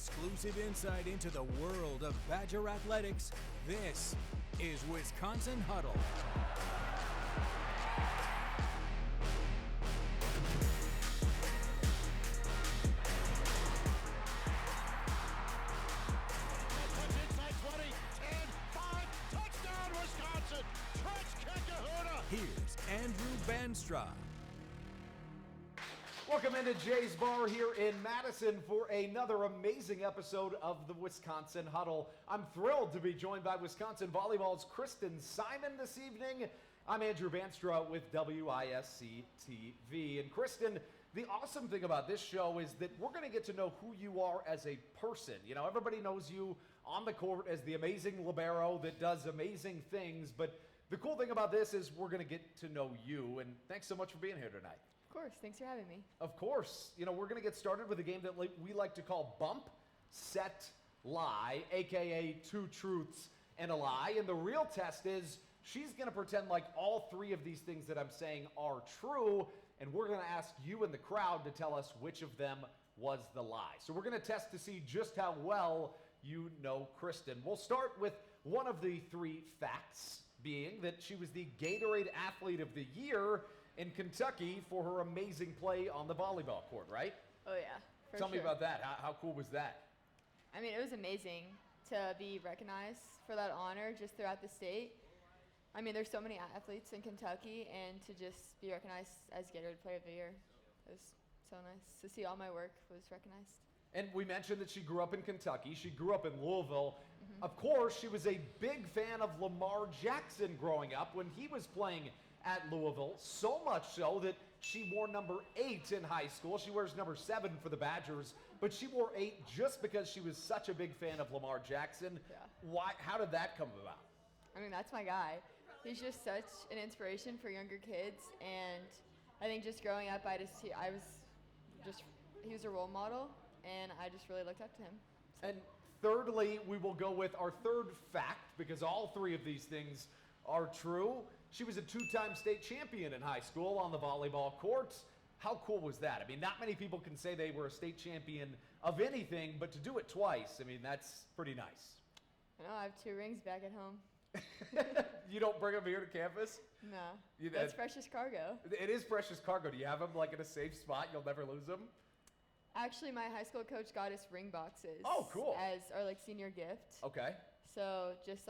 exclusive insight into the world of Badger athletics. This is Wisconsin Huddle. Here's Andrew Banstra. Welcome into Jay's Bar here in Madison for another amazing episode of the Wisconsin Huddle. I'm thrilled to be joined by Wisconsin Volleyball's Kristen Simon this evening. I'm Andrew Banstra with WISC-TV. And Kristen, the awesome thing about this show is that we're going to get to know who you are as a person. You know, everybody knows you on the court as the amazing libero that does amazing things, but the cool thing about this is we're going to get to know you, and thanks so much for being here tonight. Of course. Thanks for having me. Of course. You know, we're going to get started with a game that we like to call Bump, Set, Lie, a.k.a. two truths and a lie. And the real test is she's going to pretend like all three of these things that I'm saying are true, and we're going to ask you and the crowd to tell us which of them was the lie. So we're going to test to see just how well you know Kristen. We'll start with one of the three facts, being that she was the Gatorade Athlete of the Year in Kentucky for her amazing play on the volleyball court, right? Oh, yeah. Tell me about that. How cool was that? I mean, it was amazing to be recognized for that honor just throughout the state. I mean, there's so many athletes in Kentucky, and to just be recognized as Gatorade Player of the Year, it was so nice to see all my work was recognized. And we mentioned that she grew up in Kentucky. She grew up in Louisville. Mm-hmm. Of course, she was a big fan of Lamar Jackson growing up when he was playing at Louisville, so much so that she wore number 8 in high school. She wears number 7 for the Badgers, but she wore 8 just because she was such a big fan of Lamar Jackson. Yeah. Why? How did that come about? I mean, that's my guy. He's just such an inspiration for younger kids, and I think just growing up, he was a role model, and I just really looked up to him. So. And thirdly, we will go with our third fact, because all three of these things are true. She was a 2-time state champion in high school on the volleyball court. How cool was that? I mean, not many people can say they were a state champion of anything, but to do it twice, I mean, that's pretty nice. I know, I have 2 rings back at home. You don't bring them here to campus? No, that's precious cargo. It is precious cargo. Do you have them like in a safe spot? You'll never lose them? Actually, my high school coach got us ring boxes. Oh, cool. As our senior gift. Okay. So just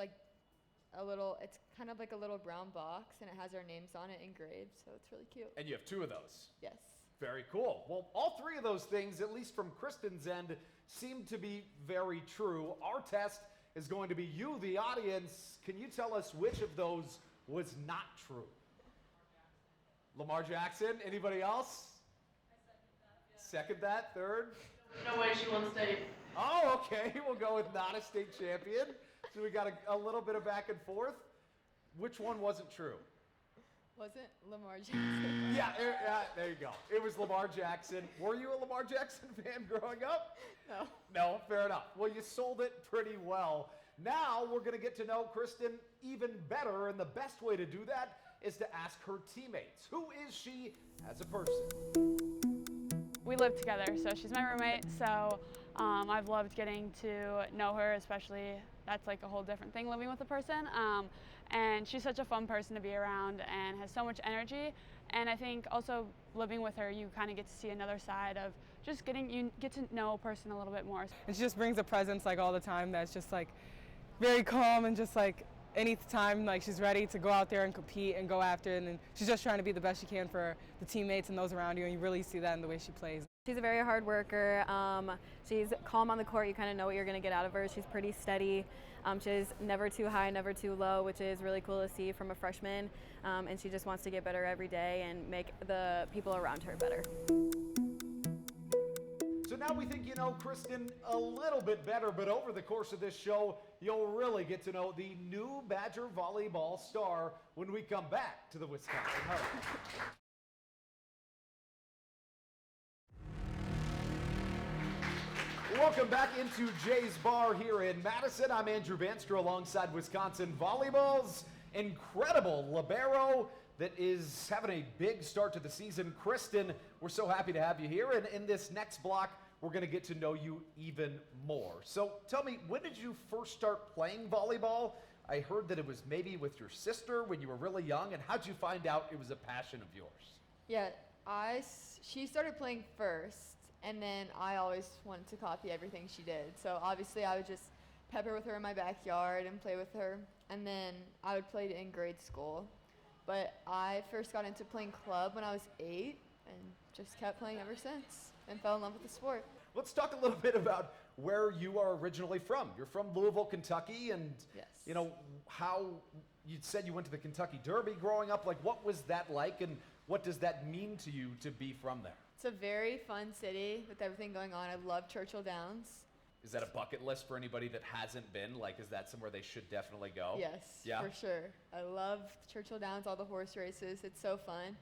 it's kind of like a little brown box, and it has our names on it engraved, so it's really cute. And you have 2 of those? Yes. Very cool. Well, all 3 of those things, at least from Kristen's end, seem to be very true. Our test is going to be you, the audience. Can you tell us which of those was not true? Lamar Jackson? Anybody else? Second that. Third? No way she won state. Oh, okay. We'll go with not a state champion. So we got a little bit of back and forth. Which one wasn't true? Wasn't Lamar Jackson? Yeah, there you go. It was Lamar Jackson. Were you a Lamar Jackson fan growing up? No. No, fair enough. Well, you sold it pretty well. Now we're going to get to know Kristen even better, and the best way to do that is to ask her teammates. Who is she as a person? We live together, so she's my roommate, so I've loved getting to know her, especially that's like a whole different thing living with a person. And she's such a fun person to be around and has so much energy. And I think also living with her, you kind of get to see another side of just you get to know a person a little bit more. And she just brings a presence like all the time that's just like very calm, and just like any time like she's ready to go out there and compete and go after it, and she's just trying to be the best she can for the teammates and those around you, and you really see that in the way she plays. She's a very hard worker. She's calm on the court. You kind of know what you're going to get out of her. She's pretty steady. She's never too high, never too low, which is really cool to see from a freshman. And she just wants to get better every day and make the people around her better. So now we think you know Kristen a little bit better, but over the course of this show, you'll really get to know the new Badger volleyball star when we come back to the Wisconsin Huddle. Welcome back into Jay's Bar here in Madison. I'm Andrew Banstra alongside Wisconsin Volleyball's incredible libero that is having a big start to the season. Kristen, we're so happy to have you here. And in this next block, we're going to get to know you even more. So tell me, when did you first start playing volleyball? I heard that it was maybe with your sister when you were really young, and how'd you find out it was a passion of yours? Yeah, she started playing first, and then I always wanted to copy everything she did. So obviously I would just pepper with her in my backyard and play with her, and then I would play in grade school. But I first got into playing club when I was 8 and just kept playing ever since and fell in love with the sport. Let's talk a little bit about where you are originally from. You're from Louisville, Kentucky, and Yes. you know how you said you went to the Kentucky Derby growing up. Like, what was that like, and what does that mean to you to be from there? It's a very fun city with everything going on. I love Churchill Downs. Is that a bucket list for anybody that hasn't been? Like, is that somewhere they should definitely go? Yes, Yeah? for sure. I love Churchill Downs, all the horse races. It's so fun.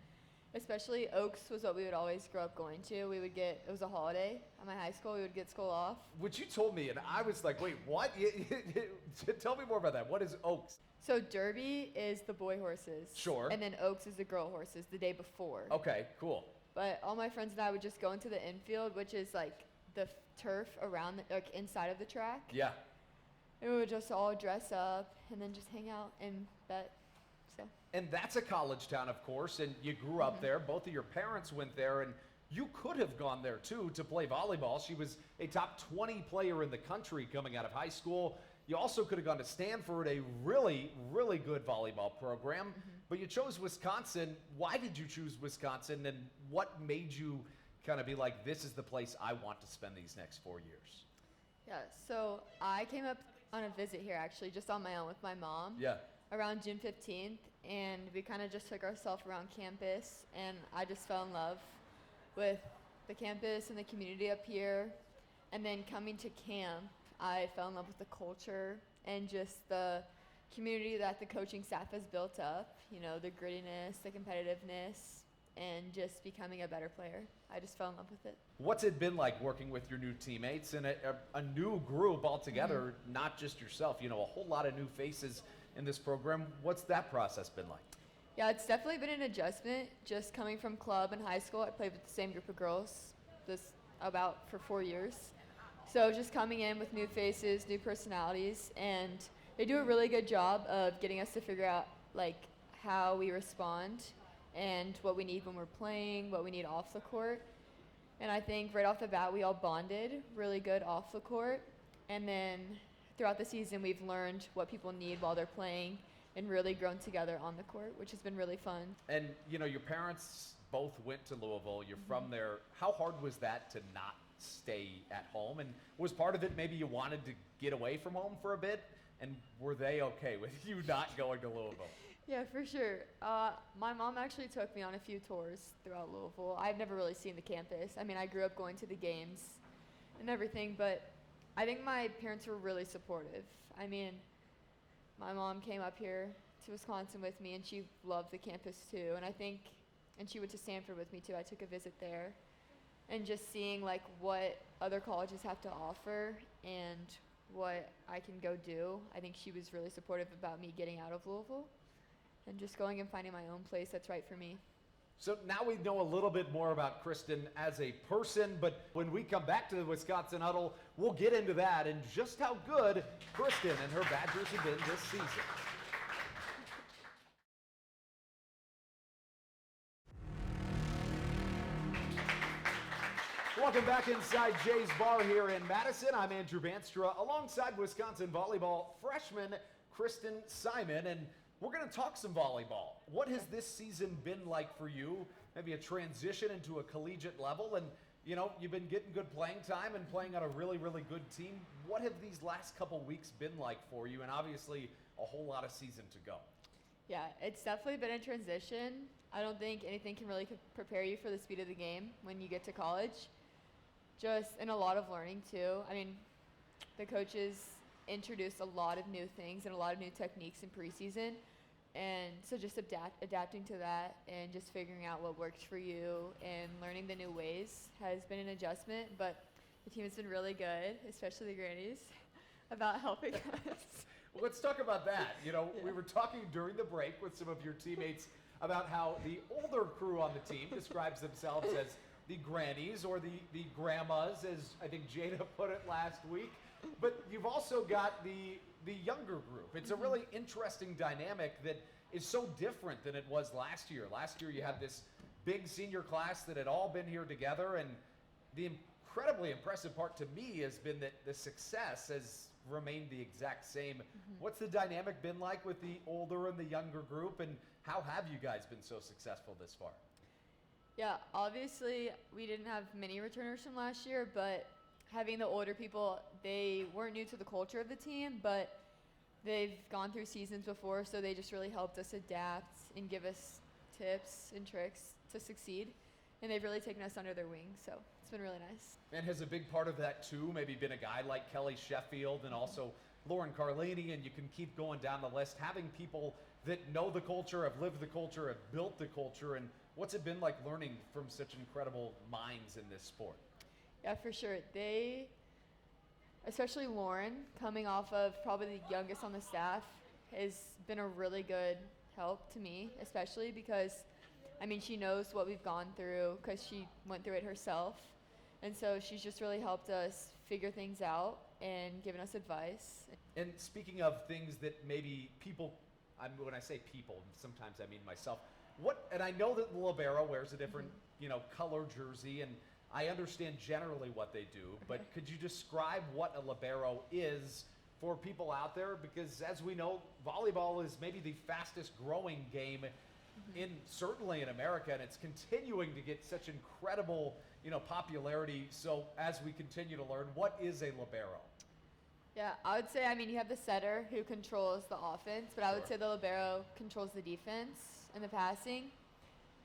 Especially Oaks was what we would always grow up going to. It was a holiday at my high school. We would get school off. Which you told me, and I was like, wait, what? Tell me more about that. What is Oaks? So Derby is the boy horses. Sure. And then Oaks is the girl horses the day before. Okay, cool. But all my friends and I would just go into the infield, which is like the turf around, like inside of the track. Yeah. And we would just all dress up and then just hang out and bet. So. And that's a college town, of course, and you grew up there. Both of your parents went there, and you could have gone there, too, to play volleyball. She was a top 20 player in the country coming out of high school. You also could have gone to Stanford, a really, really good volleyball program, but you chose Wisconsin. Why did you choose Wisconsin, and what made you kind of be like, this is the place I want to spend these next 4 years? Yeah, so I came up on a visit here, actually, just on my own with my mom. Yeah. Around June 15th, and we kind of just took ourselves around campus, and I just fell in love with the campus and the community up here. And then coming to camp, I fell in love with the culture and just the community that the coaching staff has built up, you know, the grittiness, the competitiveness, and just becoming a better player. I just fell in love with it. What's it been like working with your new teammates and a new group altogether, not just yourself, you know, a whole lot of new faces in this program? What's that process been like? Yeah, it's definitely been an adjustment. Just coming from club and high school, I played with the same group of girls for 4 years. So just coming in with new faces, new personalities, and they do a really good job of getting us to figure out like how we respond and what we need when we're playing, what we need off the court. And I think right off the bat, we all bonded really good off the court. And then throughout the season, we've learned what people need while they're playing and really grown together on the court, which has been really fun. And, you know, your parents both went to Louisville. You're from there. How hard was that to not stay at home? And was part of it maybe you wanted to get away from home for a bit? And were they okay with you not going to Louisville? Yeah, for sure. My mom actually took me on a few tours throughout Louisville. I've never really seen the campus. I mean, I grew up going to the games and everything, but I think my parents were really supportive. I mean, my mom came up here to Wisconsin with me, and she loved the campus too. And she went to Stanford with me too. I took a visit there, and just seeing like what other colleges have to offer and what I can go do. I think she was really supportive about me getting out of Louisville and just going and finding my own place that's right for me. So now we know a little bit more about Kristen as a person, but when we come back to the Wisconsin Huddle, we'll get into that and just how good Kristen and her Badgers have been this season. Welcome back inside Jay's Bar here in Madison. I'm Andrew Banstra alongside Wisconsin volleyball freshman Kristen Simon, and we're going to talk some volleyball. What has this season been like for you? Maybe a transition into a collegiate level, and you know, you've been getting good playing time and playing on a really, really good team. What have these last couple weeks been like for you? And obviously a whole lot of season to go. Yeah, it's definitely been a transition. I don't think anything can really prepare you for the speed of the game when you get to college. And a lot of learning too. I mean, the coaches introduced a lot of new things and a lot of new techniques in preseason. And so just adapting to that and just figuring out what works for you and learning the new ways has been an adjustment. But the team has been really good, especially the grannies, about helping us. Well, let's talk about that. You know, we were talking during the break with some of your teammates about how the older crew on the team describes themselves as the grannies or the grandmas, as I think Jada put it last week. But you've also got the younger group. It's a really interesting dynamic that is so different than it was last year. Last year you had this big senior class that had all been here together, and the incredibly impressive part to me has been that the success has remained the exact same. What's the dynamic been like with the older and the younger group, and how have you guys been so successful this far? Yeah, obviously we didn't have many returners from last year, but having the older people, they weren't new to the culture of the team, but they've gone through seasons before, so they just really helped us adapt and give us tips and tricks to succeed. And they've really taken us under their wing, so it's been really nice. And has a big part of that too maybe been a guy like Kelly Sheffield and also Lauren Carlini, and you can keep going down the list, having people that know the culture, have lived the culture, have built the culture, and what's it been like learning from such incredible minds in this sport? Yeah, for sure. They, especially Lauren, coming off of probably the youngest on the staff, has been a really good help to me, especially because, I mean, she knows what we've gone through because she went through it herself. And so she's just really helped us figure things out and given us advice. And speaking of things that maybe people, when I say people, sometimes I mean myself, and I know that the libero wears a different, color jersey, and I understand generally what they do, but could you describe what a libero is for people out there? Because as we know, volleyball is maybe the fastest growing game certainly in America, and it's continuing to get such incredible, popularity. So as we continue to learn, what is a libero? Yeah, I would say, you have the setter who controls the offense, but I would say the libero controls the defense and the passing.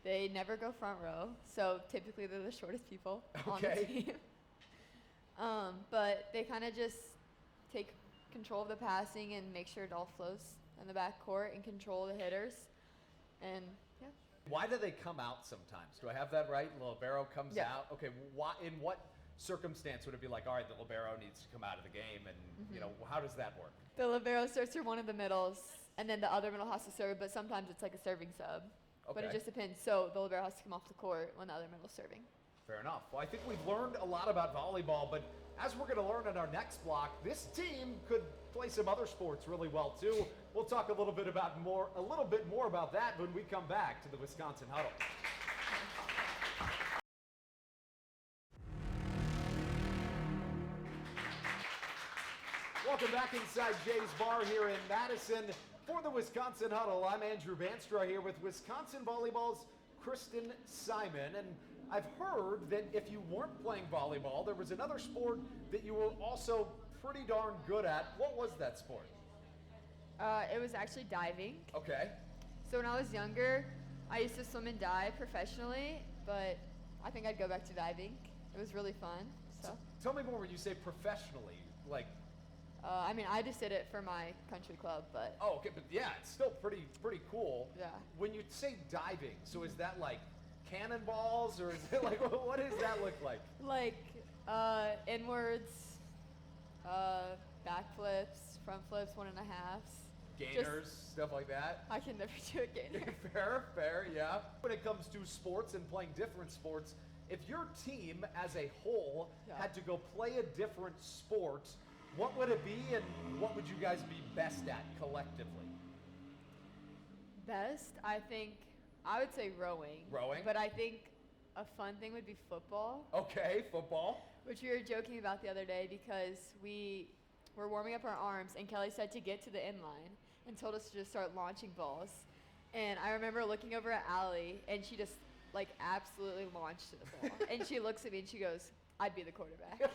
They never go front row, so typically they're the shortest people on the team. But they kind of just take control of the passing and make sure it all flows in the back court and control the hitters. And yeah. Why do they come out sometimes? Do I have that right? The libero comes out. Okay, in what circumstance would it be like, all right, the libero needs to come out of the game, and how does that work? The libero starts through one of the middles, and then the other middle has to serve, but sometimes it's like a serving sub. Okay. But it just depends. So the libero has to come off the court when the other middle's serving. Fair enough. Well, I think we've learned a lot about volleyball, but as we're going to learn in our next block, this team could play some other sports really well too. We'll talk a little bit more about that when we come back to the Wisconsin Huddle. Welcome back inside Jay's Bar here in Madison for the Wisconsin Huddle. I'm Andrew Banstra here with Wisconsin Volleyball's Kristen Simon, and I've heard that if you weren't playing volleyball, there was another sport that you were also pretty darn good at. What was that sport? It was actually diving. Okay. So when I was younger, I used to swim and dive professionally, but I think I'd go back to diving. It was really fun. So tell me more when you say professionally, like. I just did it for my country club, but. Oh, okay, but yeah, it's still pretty cool. Yeah. When you say diving, so is that like cannonballs, or is it like what does that look like? Like inwards, back flips, front flips, 1.5. Gainers, stuff like that. I can never do a gainer. Fair, yeah. When it comes to sports and playing different sports, if your team as a whole had to go play a different sport, what would it be, and what would you guys be best at collectively? Best, I think, I would say rowing. Rowing? But I think a fun thing would be football. Okay, football. Which we were joking about the other day because we were warming up our arms, and Kelly said to get to the end line and told us to just start launching balls. And I remember looking over at Allie, and she just like absolutely launched the ball. And she looks at me and she goes, I'd be the quarterback.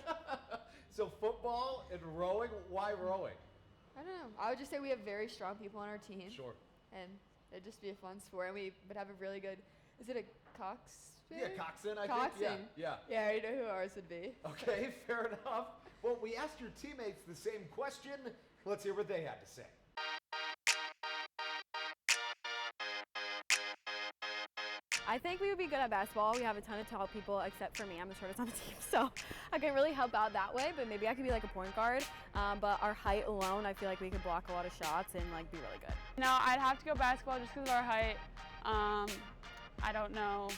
So football and rowing, why rowing? I don't know. I would just say we have very strong people on our team. Sure. And it'd just be a fun sport. And we would have a really good, is it a cox? Yeah, coxswain, I Coxswain. think. Yeah. Yeah, I know who ours would be. Okay, fair enough. Well, we asked your teammates the same question. Let's hear what they had to say. I think we would be good at basketball. We have a ton of tall people, except for me. I'm the shortest on the team, so I can really help out that way, but maybe I could be like a point guard. But our height alone, I feel like we could block a lot of shots and like be really good. No, I'd have to go basketball just because of our height. I don't know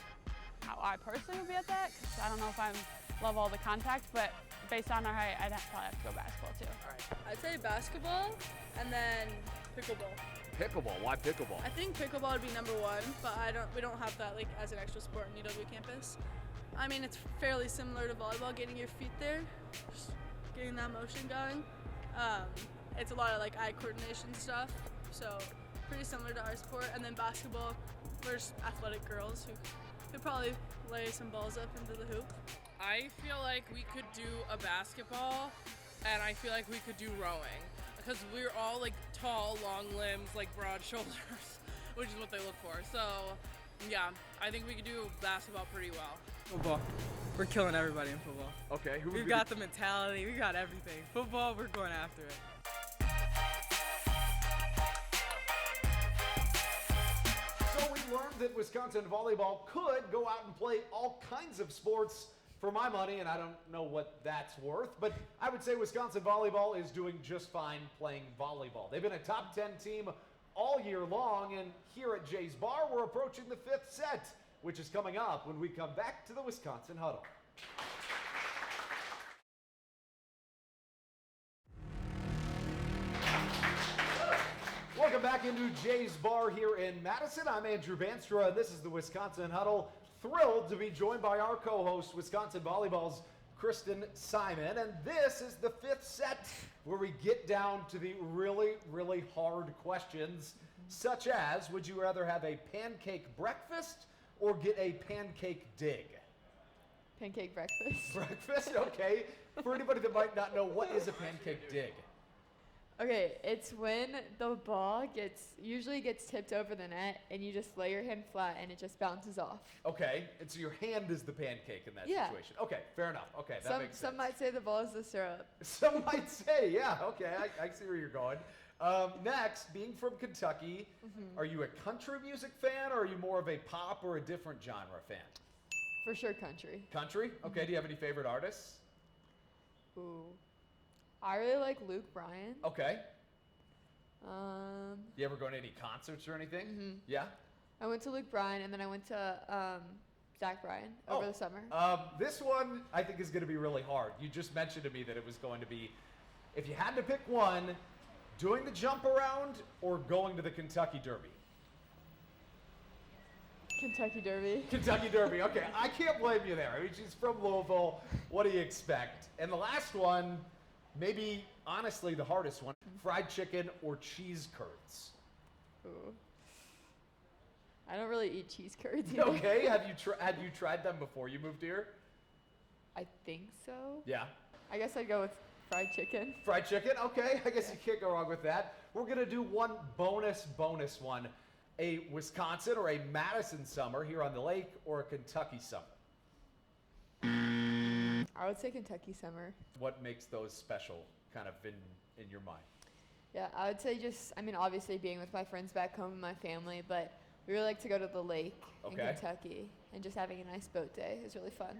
how I personally would be at that, because I don't know if I love all the contact, but based on our height, probably have to go basketball too. All right. I'd say basketball and then pickleball. Pickleball. Why pickleball? I think pickleball would be number one, but we don't have that like as an extra sport in UW campus. I mean, it's fairly similar to volleyball, getting your feet there, just getting that motion going. It's a lot of like eye coordination stuff, so pretty similar to our sport. And then basketball, we're just athletic girls who could probably lay some balls up into the hoop. I feel like we could do a basketball, and I feel like we could do rowing, because we're all like tall, long limbs, like broad shoulders, which is what they look for. So yeah, I think we could do basketball pretty well. Football. We're killing everybody in football. Okay. We've got the mentality. We got everything. Football, we're going after it. So we learned that Wisconsin volleyball could go out and play all kinds of sports for my money, and I don't know what that's worth, but I would say Wisconsin volleyball is doing just fine playing volleyball. They've been a top 10 team all year long, and here at Jay's Bar, we're approaching the 5th set, which is coming up when we come back to the Wisconsin Huddle. Welcome back into Jay's Bar here in Madison. I'm Andrew Banstra, and this is the Wisconsin Huddle. Thrilled to be joined by our co-host, Wisconsin Volleyball's Kristen Simon. And this is the 5th set where we get down to the really, really hard questions, such as, would you rather have a pancake breakfast or get a pancake dig? Pancake breakfast. Breakfast? Okay. For anybody that might not know, what is a pancake dig? Okay, it's when the ball usually gets tipped over the net and you just lay your hand flat and it just bounces off. Okay, and so your hand is the pancake in that Yeah. situation. Okay, fair enough. Okay, that makes sense. Some might say the ball is the syrup. Some might say, yeah, okay, I see where you're going. Next, being from Kentucky, are you a country music fan or are you more of a pop or a different genre fan? For sure country. Country? Okay, do you have any favorite artists? Ooh. I really like Luke Bryan. Okay. You ever go to any concerts or anything? Yeah? I went to Luke Bryan and then I went to Zach Bryan over the summer. This one I think is going to be really hard. You just mentioned to me that it was going to be, if you had to pick one, doing the jump around or going to the Kentucky Derby? Kentucky Derby. Kentucky Derby. Okay, I can't blame you there. I mean, she's from Louisville. What do you expect? And the last one, maybe honestly the hardest one, fried chicken or cheese curds? Ooh. I don't really eat cheese curds either. Okay, had you tried them before you moved here? I think so. Yeah. I guess I'd go with fried chicken. Fried chicken? Okay, I guess you can't go wrong with that. We're going to do one bonus one. A Wisconsin or a Madison summer here on the lake or a Kentucky summer? I would say Kentucky summer. What makes those special kind of in your mind? Yeah, I would say obviously being with my friends back home and my family, but we really like to go to the lake in Kentucky and just having a nice boat day is really fun.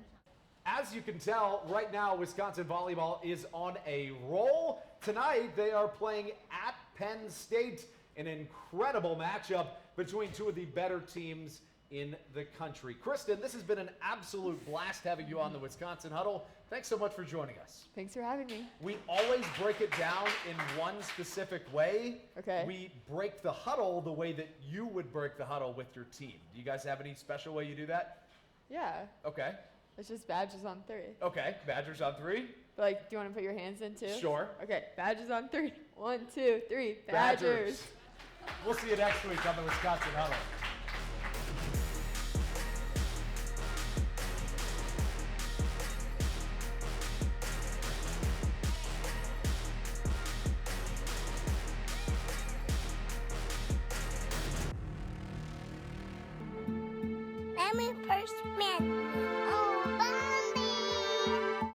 As you can tell, right now Wisconsin volleyball is on a roll. Tonight they are playing at Penn State, an incredible matchup between two of the better teams in the country. Kristen, this has been an absolute blast having you on the Wisconsin Huddle. Thanks so much for joining us. Thanks for having me. We always break it down in one specific way. Okay. We break the huddle the way that you would break the huddle with your team. Do you guys have any special way you do that? Yeah. Okay. It's just badges on 3. Okay, Badgers on 3. But do you want to put your hands in too? Sure. Okay, badges on 3. 1, 2, 3, Badgers. We'll see you next week on the Wisconsin Huddle. I'm a first man.